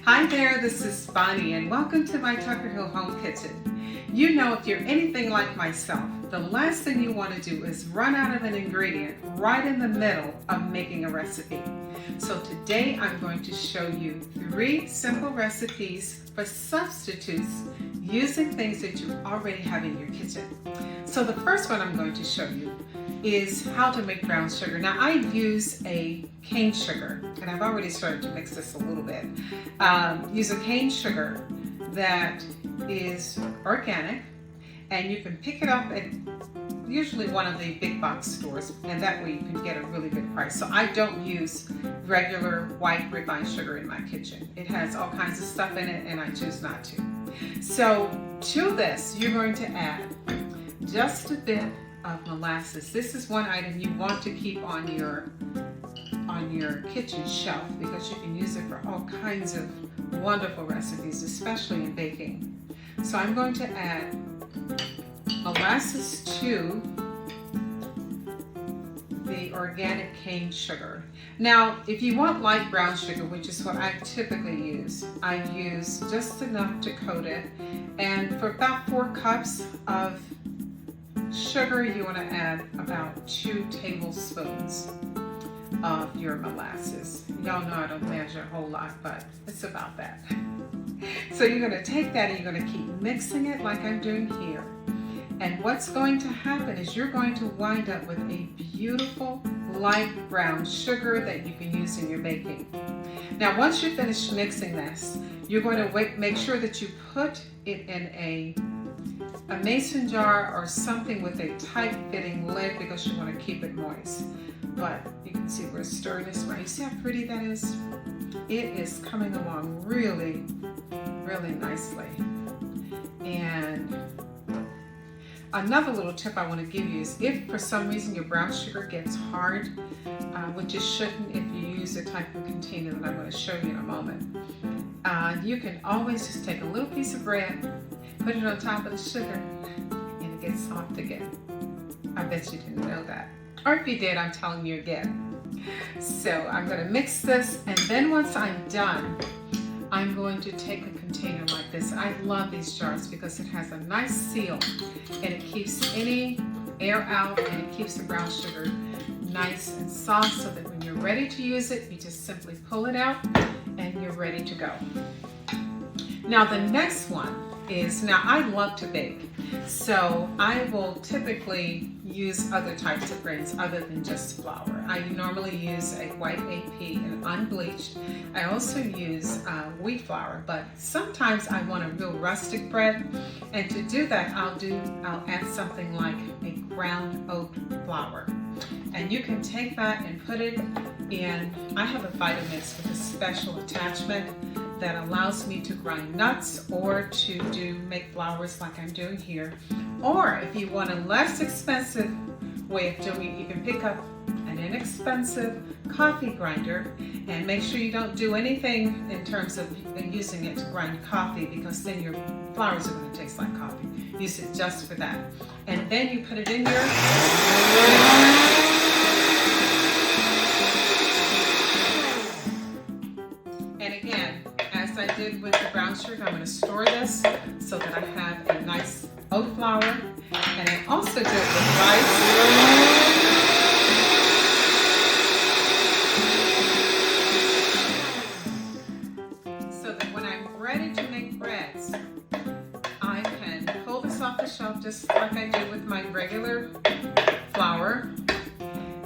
Hi there, this is Bonnie and welcome to my Tucker Hill Home Kitchen. You know, if you're anything like myself, the last thing you want to do is run out of an ingredient right in the middle of making a recipe. So today I'm going to show you 3 simple recipes for substitutes using things that you already have in your kitchen. So the first one I'm going to show you is how to make brown sugar. Now I use a cane sugar, and I've already started to mix this a little bit. Use a cane sugar that is organic, and you can pick it up at usually one of the big box stores, and that way you can get a really good price. So I don't use regular white refined sugar in my kitchen. It has all kinds of stuff in it and I choose not to. So to this you're going to add just a bit of molasses. This is one item you want to keep on your kitchen shelf because you can use it for all kinds of wonderful recipes, especially in baking. So I'm going to add molasses to the organic cane sugar. Now, if you want light brown sugar, which is what I typically use, I use just enough to coat it. And for about 4 cups of sugar, you want to add about 2 tablespoons of your molasses. Y'all know I don't measure a whole lot, but it's about that. So you're going to take that and you're going to keep mixing it like I'm doing here. And what's going to happen is you're going to wind up with a beautiful light brown sugar that you can use in your baking. Now once you're finished mixing this, you're going to make sure that you put it in a mason jar or something with a tight fitting lid because you want to keep it moist. But you can see we're stirring this right. You see how pretty that is? It is coming along really, really nicely. And another little tip I want to give you is if for some reason your brown sugar gets hard, which it shouldn't if you use a type of container that I'm going to show you in a moment, you can always just take a little piece of bread, put it on top of the sugar, and it gets soft again. I bet you didn't know that. Or if you did, I'm telling you again. So I'm going to mix this, and then once I'm done, I'm going to take a container like this. I love these jars because it has a nice seal and it keeps any air out and it keeps the brown sugar nice and soft so that when you're ready to use it, you just simply pull it out and you're ready to go. Now the next one is, now I love to bake, so I will typically use other types of grains other than just flour. I normally use a white AP and unbleached. I also use wheat flour, but sometimes I want a real rustic bread, and to do that I'll add something like a ground oat flour. And you can take that and put it in, I have a Vitamix with a special attachment that allows me to grind nuts or to make flours like I'm doing here. Or if you want a less expensive way of doing it, you can pick up an inexpensive coffee grinder and make sure you don't do anything in terms of using it to grind coffee because then your flours are going to taste like coffee. Use it just for that. And then you put it in your and again, as I did with the brown sugar, I'm going to store this so that I have a nice oat flour, and I also do it with rice. So that when I'm ready to make breads, I can pull this off the shelf just like I do with my regular flour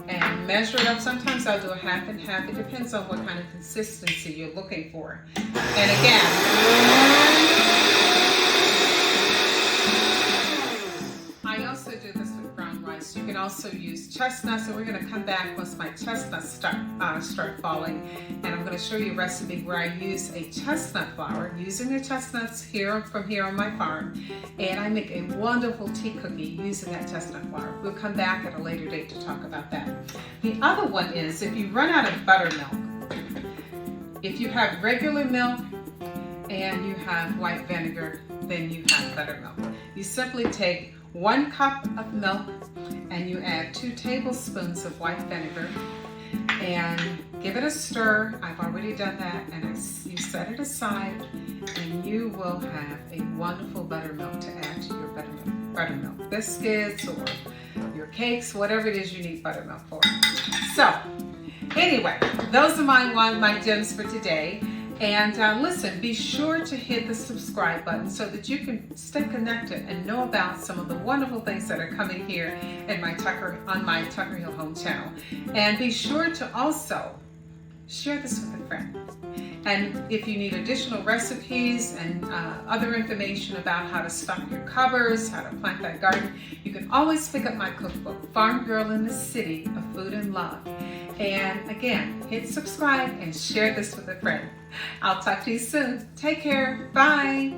and measure it up. Sometimes I'll do a half and half. It depends on what kind of consistency you're looking for. And again, I also do this with brown rice. You can also use chestnuts, and we're going to come back once my chestnuts start falling, and I'm going to show you a recipe where I use a chestnut flour, using the chestnuts from here on my farm, and I make a wonderful tea cookie using that chestnut flour. We'll come back at a later date to talk about that. The other one is if you run out of buttermilk. If you have regular milk and you have white vinegar, then you have buttermilk. You simply take 1 cup of milk and you add 2 tablespoons of white vinegar and give it a stir. I've already done that, and you set it aside, and you will have a wonderful buttermilk to add to your buttermilk biscuits or your cakes, whatever it is you need buttermilk for. So anyway, those are my gems for today. And listen, be sure to hit the subscribe button so that you can stay connected and know about some of the wonderful things that are coming here in on my Tucker Hill Home channel. And be sure to also share this with a friend. And if you need additional recipes and other information about how to stock your cupboards, how to plant that garden, you can always pick up my cookbook, Farm Girl in the City of Food and Love. And again, hit subscribe and share this with a friend. I'll talk to you soon. Take care. Bye.